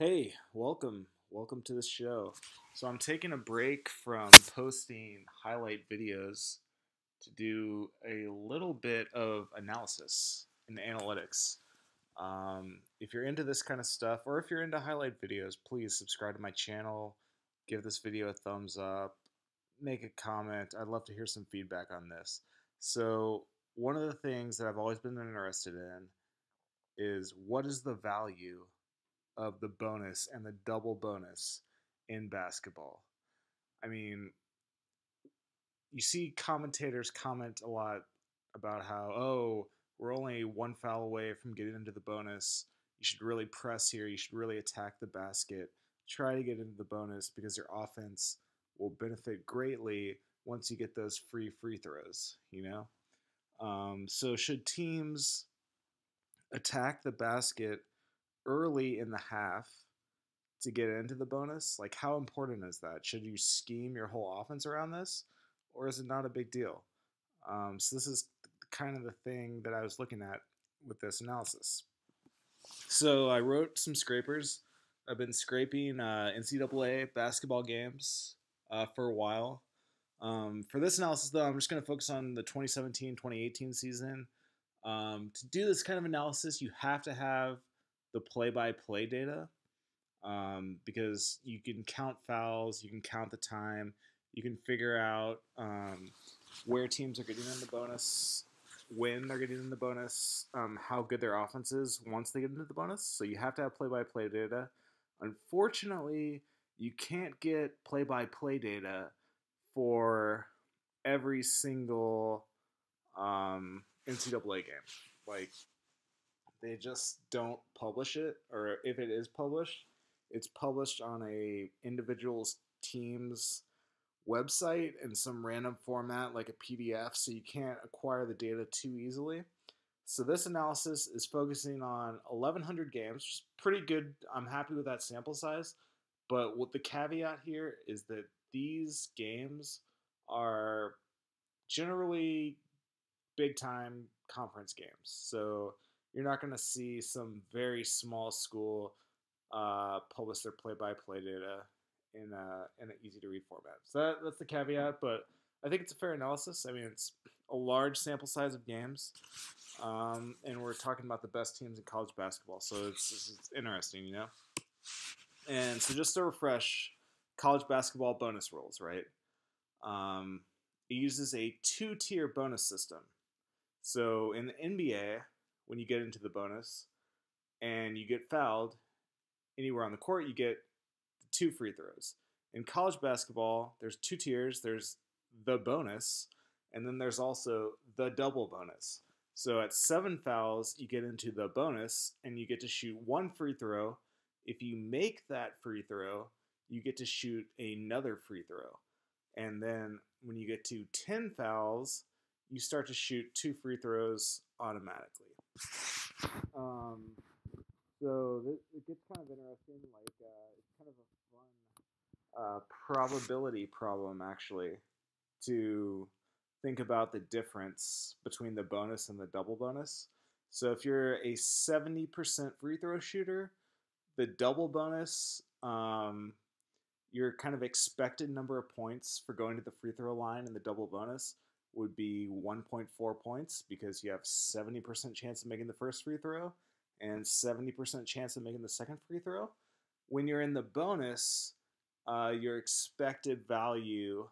Hey, welcome to the show. So I'm taking a break from posting highlight videos to do a little bit of analysis in analytics. If you're into this kind of stuff, or if you're into highlight videos, please subscribe to my channel, give this video a thumbs up, make a comment. I'd love to hear some feedback on this. So one of the things that I've always been interested in is what is the value of the bonus and the double bonus in basketball. I mean, you see commentators comment a lot about how, oh, we're only one foul away from getting into the bonus. You should really press here. You should really attack the basket. Try to get into the bonus because your offense will benefit greatly once you get those free throws, So should teams attack the basket early in the half to get into the bonus? Like, how important is that? Should you scheme your whole offense around this, or is it not a big deal? So this is kind of the thing that I was looking at with this analysis. So I wrote some scrapers. I've been scraping NCAA basketball games for a while. For this analysis, though, I'm just going to focus on the 2017-2018 season. To do this kind of analysis, you have to have the play-by-play data because you can count fouls, you can count the time, you can figure out where teams are getting in the bonus, when they're getting in the bonus, how good their offense is once they get into the bonus. So you have to have play-by-play data. Unfortunately, you can't get play-by-play data for every single NCAA game. Like, they just don't publish it, or if it is published, it's published on a individual's team's website in some random format like a PDF, so you can't acquire the data too easily. So this analysis is focusing on 1,100 games, which is pretty good. I'm happy with that sample size, but what the caveat here is that these games are generally big time conference games. So you're not going to see some very small school publish their play-by-play data in an easy-to-read format. So that's the caveat, but I think it's a fair analysis. I mean, it's a large sample size of games, and we're talking about the best teams in college basketball, so it's interesting, And so just to refresh, college basketball bonus rules, right? It uses a two-tier bonus system. So in the NBA, when you get into the bonus and you get fouled anywhere on the court, you get two free throws. In college basketball, there's two tiers. There's the bonus, and then there's also the double bonus. So at 7 fouls, you get into the bonus, and you get to shoot one free throw. If you make that free throw, you get to shoot another free throw. And then when you get to 10 fouls, you start to shoot two free throws automatically. So it gets kind of interesting. Like it's kind of a fun probability problem, actually, to think about the difference between the bonus and the double bonus. So if you're a 70% free throw shooter, the double bonus, your kind of expected number of points for going to the free throw line in the double bonus would be 1.4 points because you have 70% chance of making the first free throw and 70% chance of making the second free throw. When you're in the bonus, your expected value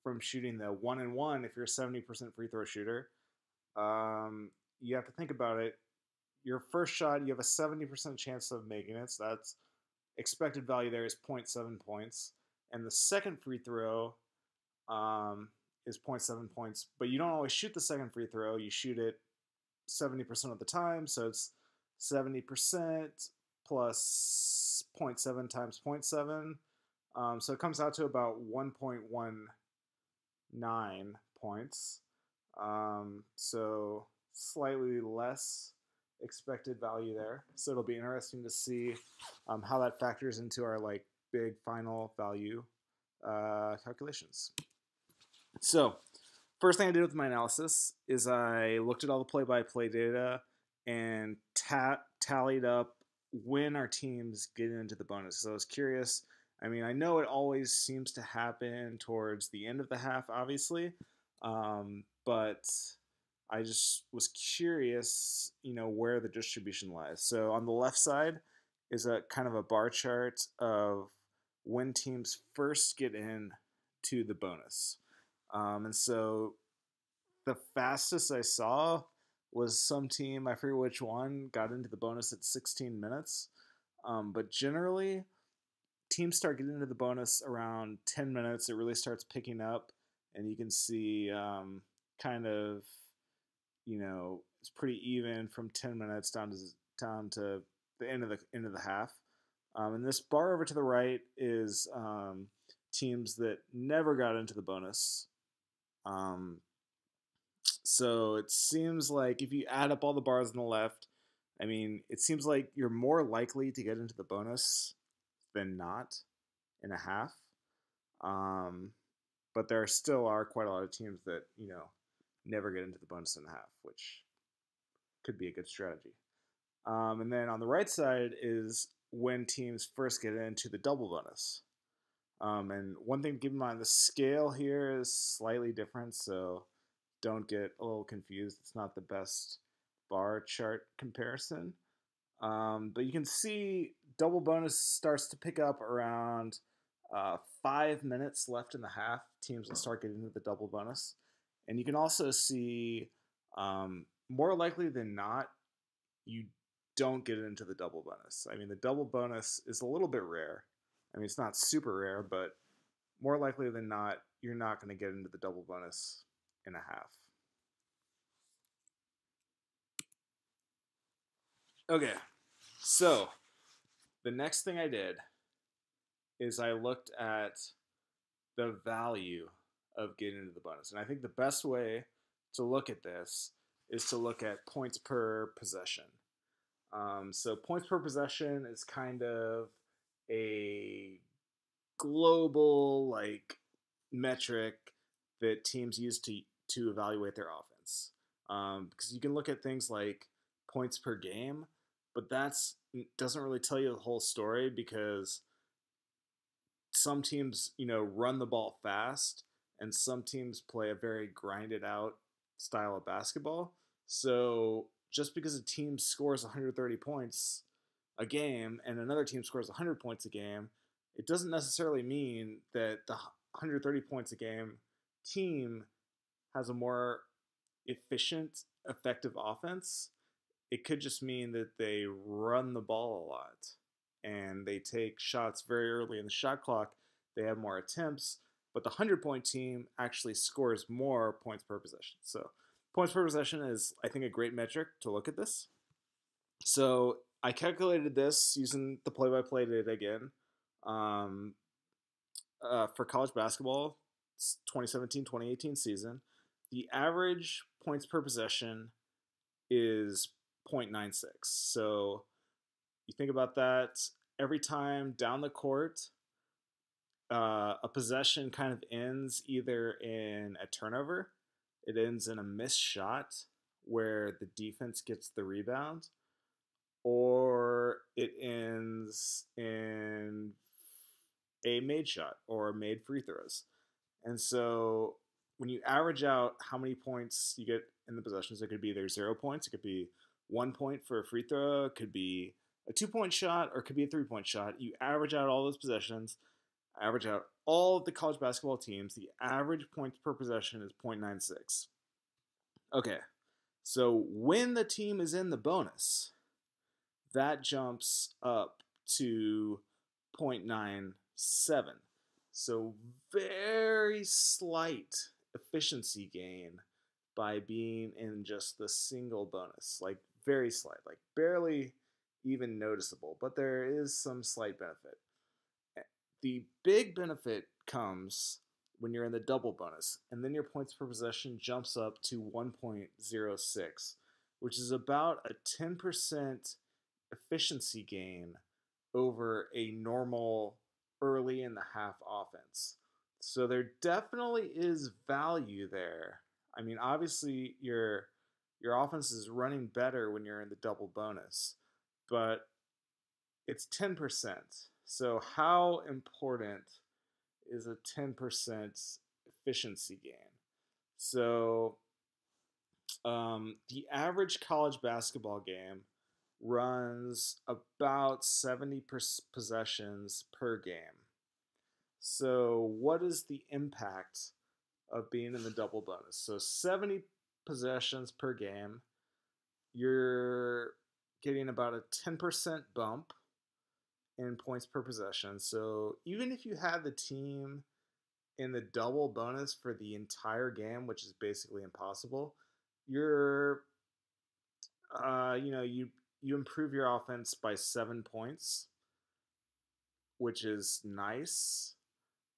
from shooting the 1-and-1, if you're a 70% free throw shooter, you have to think about it. Your first shot, you have a 70% chance of making it, so that's expected value there is 0.7 points. And the second free throw is 0.7 points, but you don't always shoot the second free throw. You shoot it 70% of the time, so it's 70% plus 0.7 times 0.7. So it comes out to about 1.19 points. So slightly less expected value there. So it'll be interesting to see how that factors into our like big final value calculations. So first thing I did with my analysis is I looked at all the play-by-play data and tallied up when our teams get into the bonus. So I was curious. I mean, I know it always seems to happen towards the end of the half, obviously, but I just was curious, where the distribution lies. So on the left side is a kind of a bar chart of when teams first get in to the bonus. And so the fastest I saw was some team, I forget which one, got into the bonus at 16 minutes. But generally, teams start getting into the bonus around 10 minutes. It really starts picking up, and you can see kind of, it's pretty even from 10 minutes down to the end of the half. And this bar over to the right is teams that never got into the bonus. So it seems like if you add up all the bars on the left, I mean, it seems like you're more likely to get into the bonus than not in a half. But there still are quite a lot of teams that, never get into the bonus in a half, which could be a good strategy. And then on the right side is when teams first get into the double bonus. And one thing to keep in mind, the scale here is slightly different, so don't get a little confused. It's not the best bar chart comparison. But you can see double bonus starts to pick up around 5 minutes left in the half. Teams will start getting into the double bonus. And you can also see more likely than not, you don't get into the double bonus. I mean, the double bonus is a little bit rare. I mean, it's not super rare, but more likely than not, you're not going to get into the double bonus in a half. Okay, so the next thing I did is I looked at the value of getting into the bonus. And I think the best way to look at this is to look at points per possession. So points per possession is kind of a global metric that teams use to evaluate their offense. Because you can look at things like points per game, but doesn't really tell you the whole story, because some teams, run the ball fast, and some teams play a very grinded out style of basketball. So just because a team scores 130 points a game and another team scores 100 points a game, it doesn't necessarily mean that the 130 points a game team has a more efficient, effective offense. It could just mean that they run the ball a lot and they take shots very early in the shot clock. They have more attempts, but the 100-point team actually scores more points per possession. So points per possession is, I think, a great metric to look at this. So I calculated this using the play-by-play data again. For college basketball, 2017-2018 season, the average points per possession is 0.96. So you think about that, every time down the court, a possession kind of ends either in a turnover, it ends in a missed shot where the defense gets the rebound, or it ends in a made shot or made free throws. And so when you average out how many points you get in the possessions, it could be either 0 points, it could be 1 point for a free throw, it could be a 2-point shot, or it could be a 3-point shot. You average out all those possessions, average out all of the college basketball teams, the average points per possession is 0.96. Okay, so when the team is in the bonus, that jumps up to 0.97. So very slight efficiency gain by being in just the single bonus. Like very slight, like barely even noticeable, but there is some slight benefit. The big benefit comes when you're in the double bonus, and then your points per possession jumps up to 1.06, which is about a 10% efficiency gain over a normal early in the half offense. So there definitely is value there. I mean, obviously your offense is running better when you're in the double bonus, but it's 10%. So how important is a 10% efficiency gain? So the average college basketball game runs about 70 possessions per game. So what is the impact of being in the double bonus? So 70 possessions per game, you're getting about a 10% bump in points per possession. So even if you had the team in the double bonus for the entire game, which is basically impossible, you're you improve your offense by 7 points, which is nice.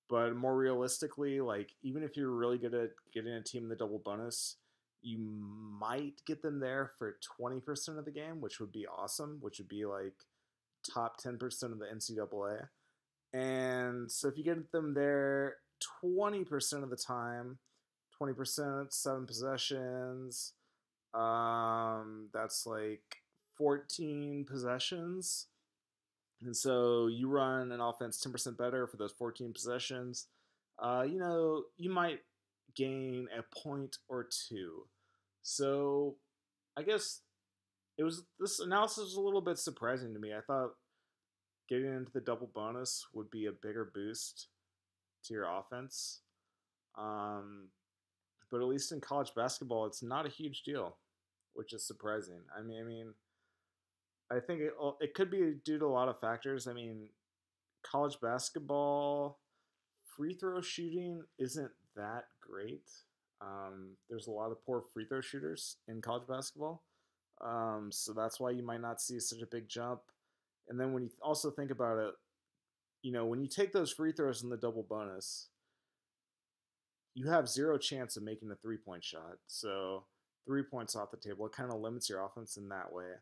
But more realistically, like even if you're really good at getting a team in the double bonus, you might get them there for 20% of the game, which would be awesome, which would be like top 10% of the NCAA. And so if you get them there 20% of the time, 20%, 7 possessions, that's like 14 possessions. And so you run an offense 10% better for those 14 possessions. You might gain a point or two. So I guess this analysis was a little bit surprising to me. I thought getting into the double bonus would be a bigger boost to your offense. But at least in college basketball, it's not a huge deal, which is surprising. I think it could be due to a lot of factors. I mean, college basketball free throw shooting isn't that great. There's a lot of poor free throw shooters in college basketball, so that's why you might not see such a big jump. And then when you also think about it, when you take those free throws in the double bonus, you have zero chance of making a 3-point shot. So 3 points off the table. It kind of limits your offense in that way.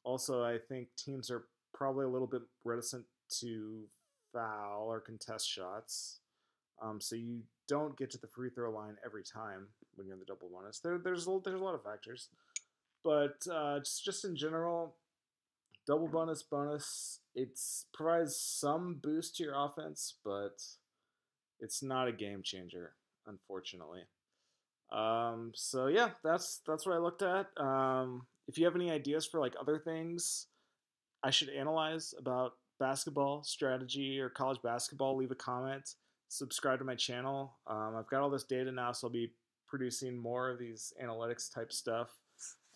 Also, I think teams are probably a little bit reticent to foul or contest shots. So you don't get to the free throw line every time when you're in the double bonus. There's a lot of factors, but just in general, double bonus, it provides some boost to your offense, but it's not a game changer, unfortunately. So yeah, that's what I looked at. If you have any ideas for like other things I should analyze about basketball strategy or college basketball, leave a comment. Subscribe to my channel. I've got all this data now, so I'll be producing more of these analytics type stuff,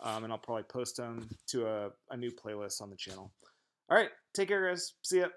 and I'll probably post them to a new playlist on the channel. All right, take care, guys. See ya.